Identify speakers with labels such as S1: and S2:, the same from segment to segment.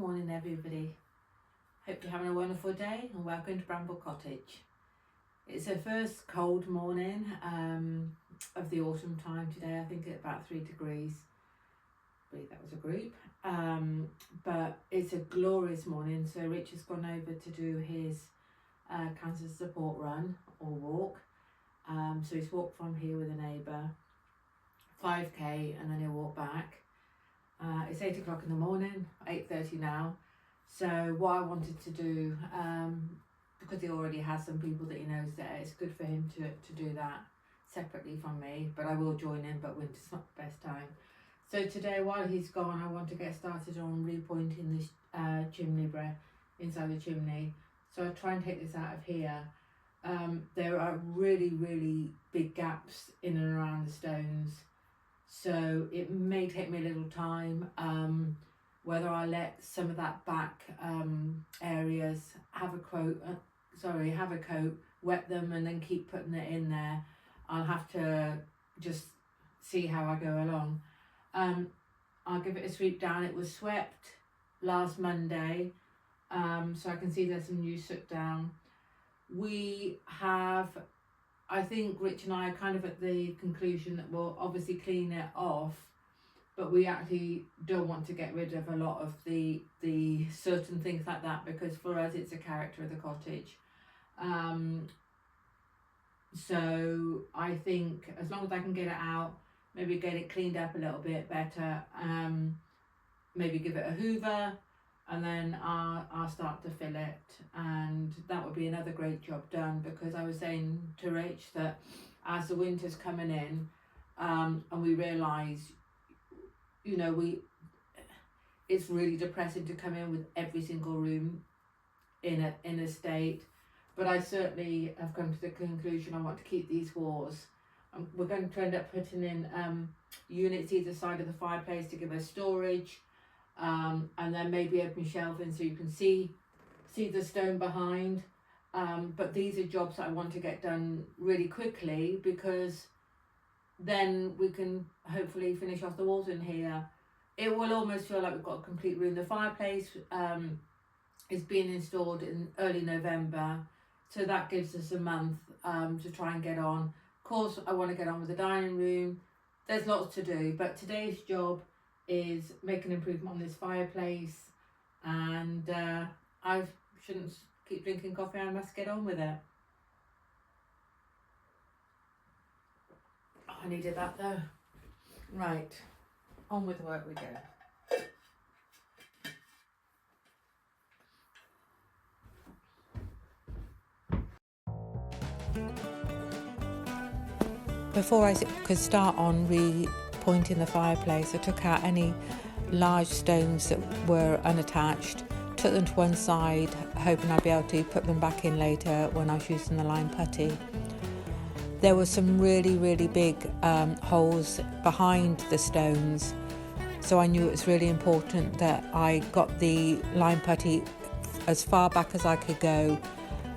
S1: morning everybody. Hope you're having a wonderful day and welcome to Bramble Cottage. It's the first cold morning of the autumn time today. I think it's about 3 degrees. I believe that was a group. But it's a glorious morning. So Rich has gone over to do his cancer support run or walk. So he's walked from here with a neighbour, 5k, and then he'll walk back. It's 8 o'clock in the morning, 8:30 now. So what I wanted to do, because he already has some people that he knows there, it's good for him to do that separately from me, but I will join in, but winter's not the best time. So today, while he's gone, I want to get started on repointing this chimney breast inside the chimney. So I'll try and take this out of here. There are really big gaps in and around the stones. So it may take me a little time, whether I let some of that back areas have a coat, wet them and then keep putting it in there. I'll have to just see how I go along. I'll give it a sweep down. It was swept last Monday, so I can see there's some new soot down. We have, I think Rich and I are kind of at the conclusion that we'll obviously clean it off, but we actually don't want to get rid of a lot of the soot and things like that, because for us it's a character of the cottage. So I think as long as I can get it out, maybe get it cleaned up a little bit better, maybe give it a hoover, and then I'll start to fill it, and that would be another great job done. Because I was saying to Rich that as the winter's coming in, and we realise, you know, it's really depressing to come in with every single room in a state. But I certainly have come to the conclusion I want to keep these walls. We're going to end up putting in units either side of the fireplace to give us storage. And then maybe open shelving so you can see the stone behind. But these are jobs that I want to get done really quickly, because then we can hopefully finish off the walls in here. It will almost feel like we've got a complete room. The fireplace is being installed in early November, so that gives us a month to try and get on. Of course, I want to get on with the dining room. There's lots to do, but today's job is make an improvement on this fireplace, and I shouldn't keep drinking coffee. I must get on with it. Oh, I needed that though. Right, on with the work we go. Before I could start on repointing the fireplace, I took out any large stones that were unattached, took them to one side, hoping I'd be able to put them back in later when I was using the lime putty. There were some really big holes behind the stones, so I knew it was really important that I got the lime putty as far back as I could go,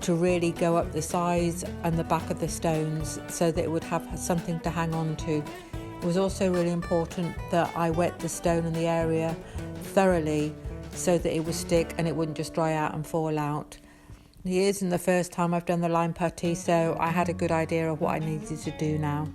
S1: to really go up the sides and the back of the stones so that it would have something to hang on to. It was also really important that I wet the stone in the area thoroughly so that it would stick and it wouldn't just dry out and fall out. It isn't the first time I've done the lime putty, so I had a good idea of what I needed to do now.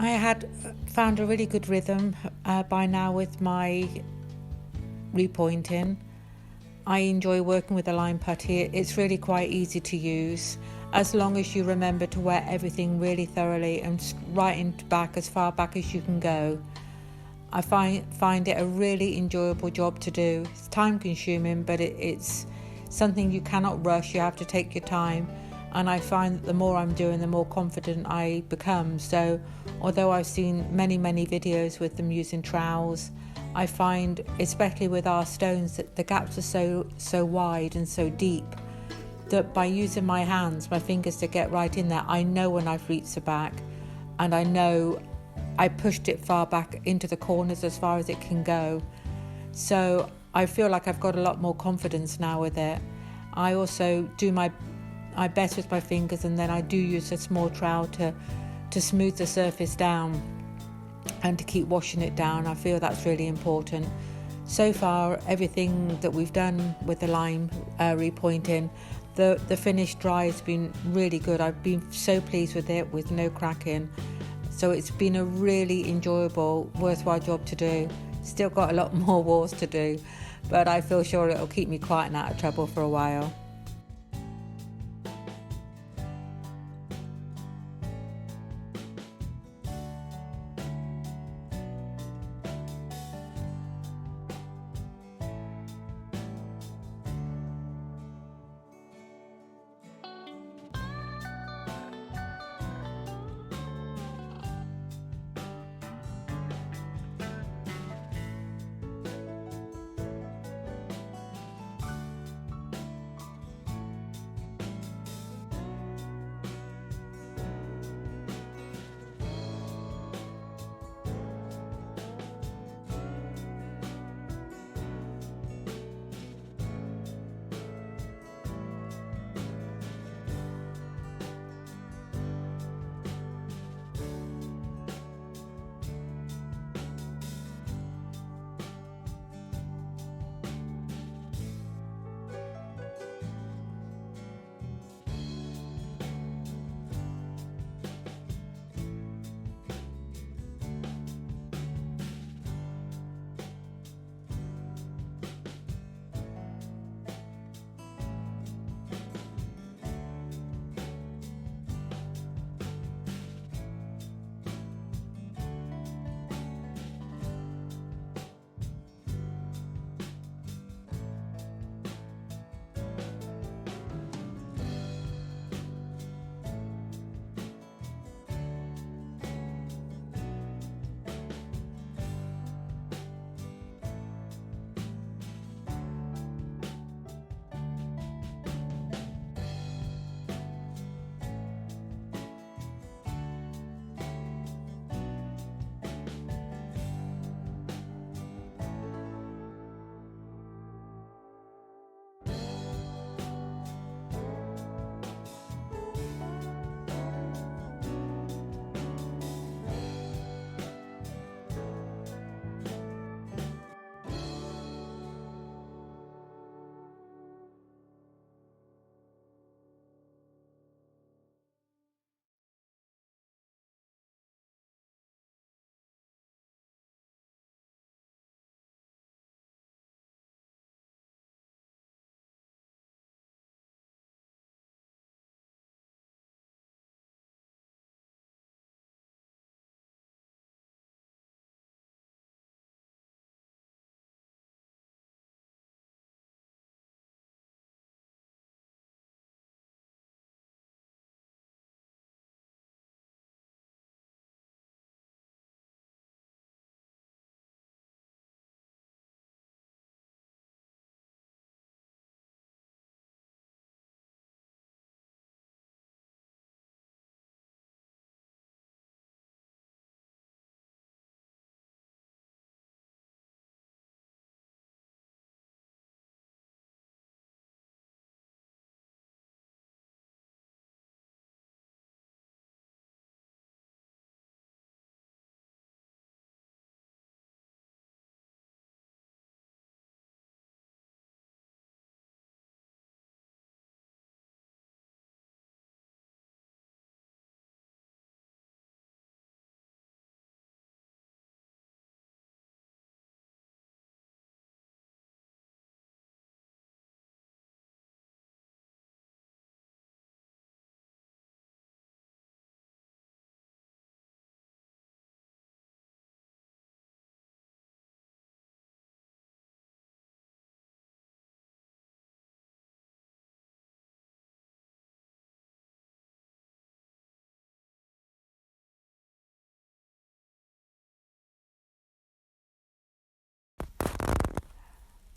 S1: I had found a really good rhythm by now with my repointing. I enjoy working with a lime putty. It's really quite easy to use, as long as you remember to wet everything really thoroughly and right into back, as far back as you can go. I find it a really enjoyable job to do. It's time consuming, but it's something you cannot rush. You have to take your time, and I find that the more I'm doing, the more confident I become. So although I've seen many videos with them using trowels, I find, especially with our stones, that the gaps are so wide and so deep that by using my hands, my fingers to get right in there, I know when I've reached the back, and I know I pushed it far back into the corners as far as it can go. So I feel like I've got a lot more confidence now with it. I also do my best with my fingers, and then I do use a small trowel to smooth the surface down and to keep washing it down. I feel that's really important. So far, everything that we've done with the lime repointing, the finished dry has been really good. I've been so pleased with it, with no cracking. So it's been a really enjoyable, worthwhile job to do. Still got a lot more walls to do, but I feel sure it'll keep me quiet and out of trouble for a while.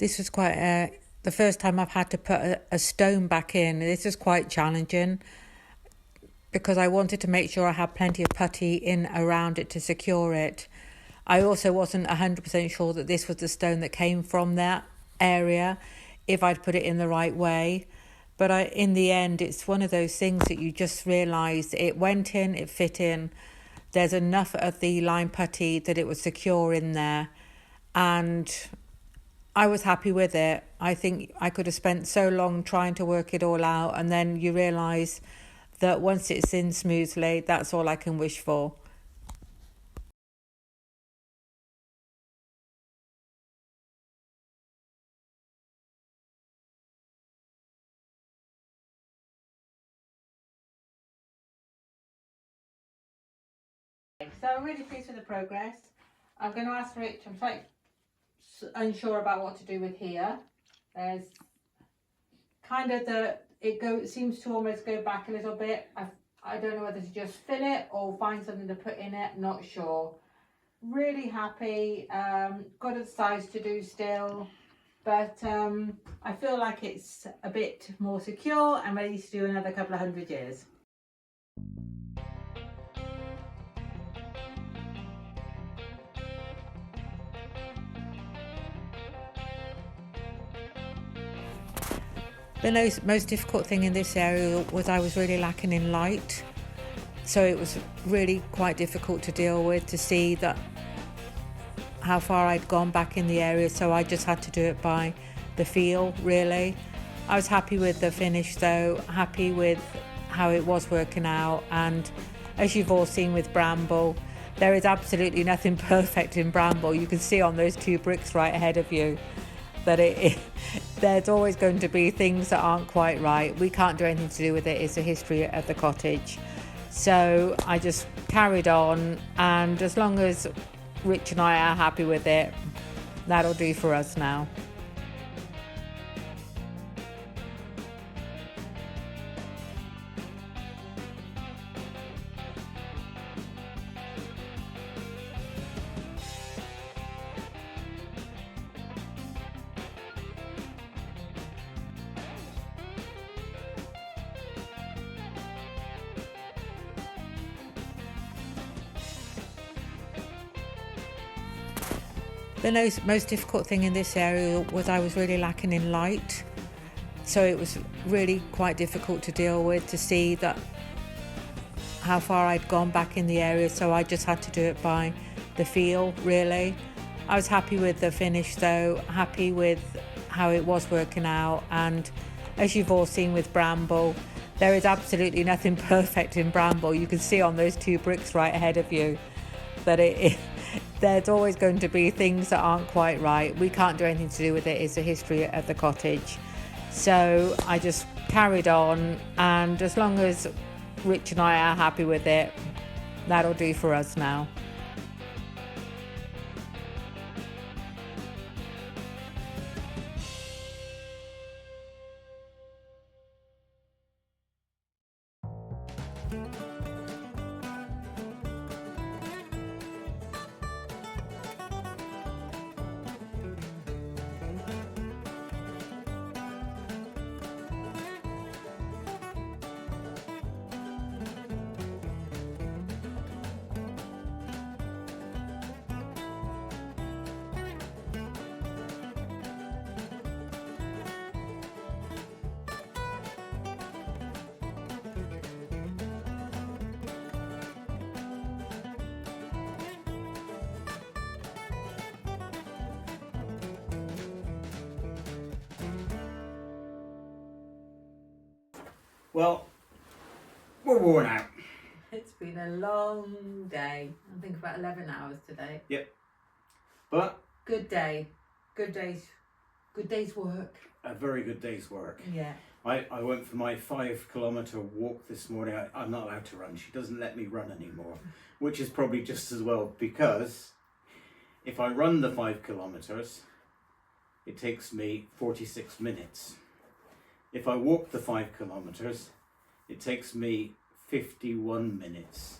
S1: This was quite the first time I've had to put a stone back in. This is quite challenging because I wanted to make sure I had plenty of putty in around it to secure it. I also wasn't 100% sure that this was the stone that came from that area, if I'd put it in the right way. But in the end, it's one of those things that you just realise it went in, it fit in. There's enough of the lime putty that it was secure in there. And I was happy with it. I think I could have spent so long trying to work it all out. And then you realise that once it's in smoothly, that's all I can wish for. So I'm really pleased with the progress. I'm going to ask Rich, I'm slightly unsure about what to do with here. There's kind of it seems to almost go back a little bit. I don't know whether to just fill it or find something to put in it, not sure. Really happy, got a size to do still, but I feel like it's a bit more secure and ready to do another couple of 100 years. The most difficult thing in this area was I was really lacking in light. So it was really quite difficult to deal with, to see that how far I'd gone back in the area. So I just had to do it by the feel, really. I was happy with the finish though, happy with how it was working out. And as you've all seen with Bramble, there is absolutely nothing perfect in Bramble. You can see on those two bricks right ahead of you that there's always going to be things that aren't quite right. We can't do anything to do with it. It's the history of the cottage. So I just carried on, and as long as Rich and I are happy with it, that'll do for us now. The most difficult thing in this area was I was really lacking in light. So it was really quite difficult to deal with, to see that how far I'd gone back in the area. So I just had to do it by the feel, really. I was happy with the finish though, happy with how it was working out. And as you've all seen with Bramble, there is absolutely nothing perfect in Bramble. You can see on those two bricks right ahead of you that there's always going to be things that aren't quite right. We can't do anything to do with it. It's the history of the cottage. So I just carried on, and as long as Rich and I are happy with it, that'll do for us now.
S2: Well, we're worn out.
S1: It's been a long day. I think about 11 hours today.
S2: Yep. But
S1: good day. Good day's work.
S2: A very good day's work.
S1: Yeah.
S2: I went for my 5 kilometre walk this morning. I'm not allowed to run. She doesn't let me run anymore, which is probably just as well, because if I run the 5 kilometres, it takes me 46 minutes. If I walk the 5 kilometres, it takes me 51 minutes.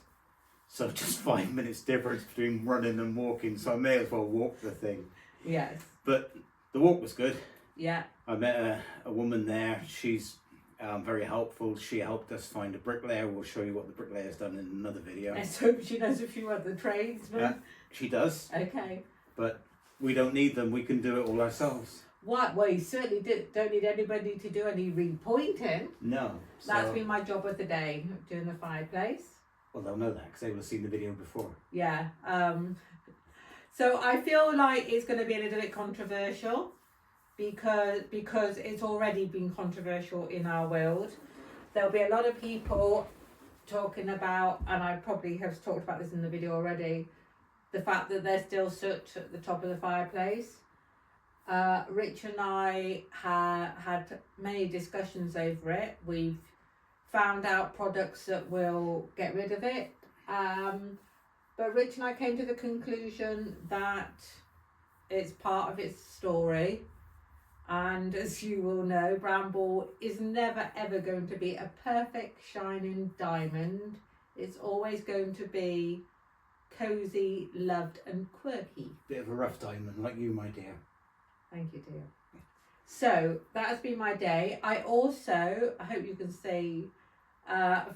S2: So just 5 minutes difference between running and walking. So I may as well walk the thing.
S1: Yes.
S2: But The walk was good.
S1: Yeah.
S2: I met a woman there. She's very helpful. She helped us find a bricklayer. We'll show you what the bricklayer's done in another video.
S1: Let's hope she knows a few other tradesmen.
S2: She does.
S1: Okay.
S2: But we don't need them. We can do it all ourselves.
S1: What? Well, you certainly don't need anybody to do any repointing.
S2: No.
S1: That's been my job of the day, doing the fireplace.
S2: Well, they'll know that because they will have seen the video before.
S1: Yeah. So I feel like it's going to be a little bit controversial because it's already been controversial in our world. There'll be a lot of people talking about, and I probably have talked about this in the video already, the fact that there's still soot at the top of the fireplace. Rich and I had many discussions over it. We've found out products that will get rid of it. But Rich and I came to the conclusion that it's part of its story. And as you will know, Bramble is never ever going to be a perfect shining diamond. It's always going to be cosy, loved and quirky.
S2: Bit of a rough diamond, like you, my dear.
S1: Thank you, dear. So that has been my day. I also, I hope you can see,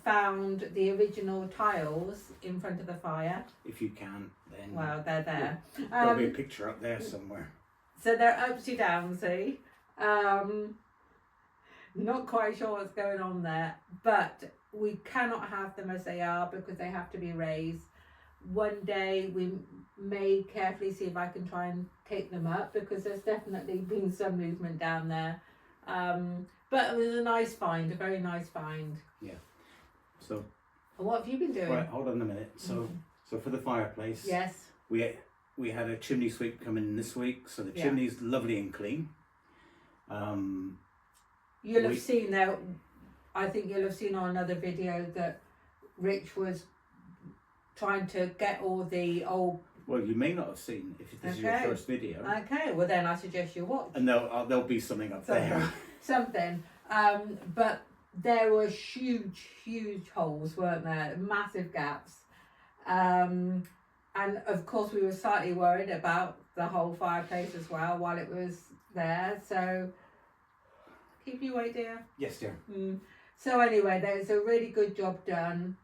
S1: found the original tiles in front of the fire.
S2: If you can, then.
S1: Well, they're there.
S2: There'll be a picture up there somewhere.
S1: So they're upsy downsy. Not quite sure what's going on there, but we cannot have them as they are because they have to be raised. One day we may carefully see if I can try and take them up because there's definitely been some movement down there. But it was a nice find, a very nice find.
S2: Yeah. So.
S1: And what have you been doing?
S2: Right, hold on a minute. So for the fireplace.
S1: Yes.
S2: We had a chimney sweep come in this week, so the chimney's lovely and clean.
S1: You'll have seen there. I think you'll have seen on another video that Rich was trying to get all the old.
S2: Well, you may not have seen if this is your first video.
S1: Okay, well then I suggest you watch.
S2: And there'll be something up there.
S1: Something. But there were huge holes, weren't there? Massive gaps. And of course we were slightly worried about the whole fireplace as well while it was there. So keep you away, dear.
S2: Yes, dear.
S1: So anyway, there's a really good job done.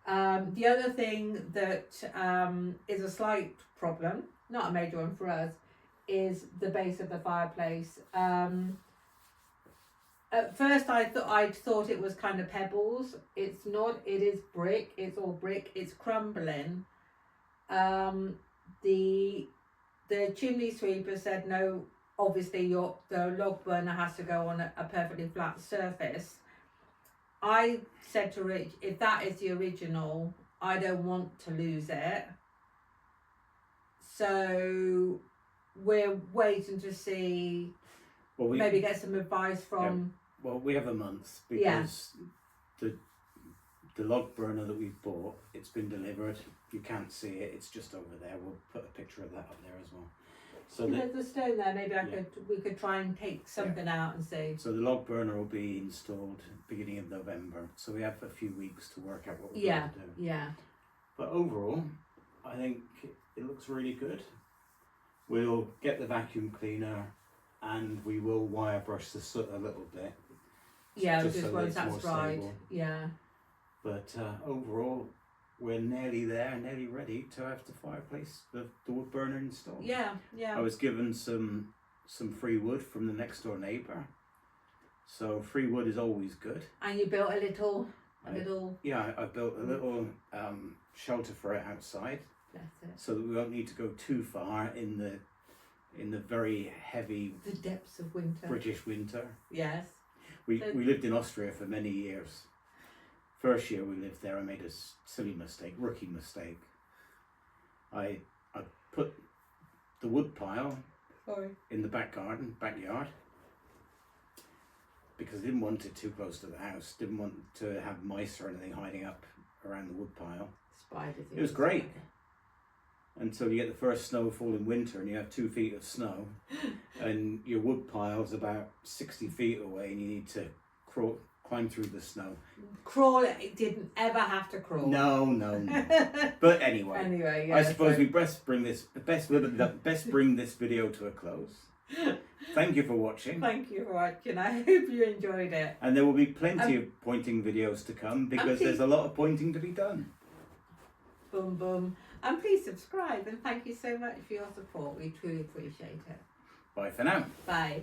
S1: The other thing that is a slight problem, not a major one for us, is the base of the fireplace. At first I thought it was kind of pebbles. It's not. It is brick. It's all brick. It's crumbling. The chimney sweeper said no. Obviously, the log burner has to go on a perfectly flat surface. I said to Rich, if that is the original, I don't want to lose it. So we're waiting to see. Well, maybe get some advice from.
S2: Yeah. Well, we have a month because the log burner that we've bought, it's been delivered. You can't see it. It's just over there. We'll put a picture of that up there as well. So
S1: there's the stone there. Maybe we could try and take something out and see.
S2: So the log burner will be installed beginning of November. So we have a few weeks to work out what we're going to do.
S1: Yeah.
S2: But overall, I think it looks really good. We'll get the vacuum cleaner and we will wire brush the soot a little bit.
S1: Yeah, just once that's dried. Yeah.
S2: But overall, we're nearly there, nearly ready to have the fireplace, the wood burner installed.
S1: Yeah.
S2: I was given some free wood from the next door neighbour. So free wood is always good. And
S1: you built a little.
S2: Yeah, I built a little shelter for it outside.
S1: That's it.
S2: So that we won't need to go too far in the very heavy.
S1: The depths of winter.
S2: British winter.
S1: Yes.
S2: We lived in Austria for many years. First year we lived there, I made a silly mistake, rookie mistake. I put the wood pile in the backyard, because I didn't want it too close to the house. Didn't want to have mice or anything hiding up around the wood pile.
S1: Spiders.
S2: It was great until you get the first snowfall in winter and you have 2 feet of snow, and your wood pile's about 60 feet away, and you need to climb through the snow.
S1: Crawl, it didn't ever have to crawl.
S2: No. But anyway,
S1: yeah,
S2: I suppose we best bring this video to a close. Thank you for watching.
S1: Thank you for watching. I hope you enjoyed it.
S2: And there will be plenty of pointing videos to come because there's a lot of pointing to be done.
S1: Boom, boom. And please subscribe, and thank you so much for your support. We truly appreciate it.
S2: Bye for now.
S1: Bye.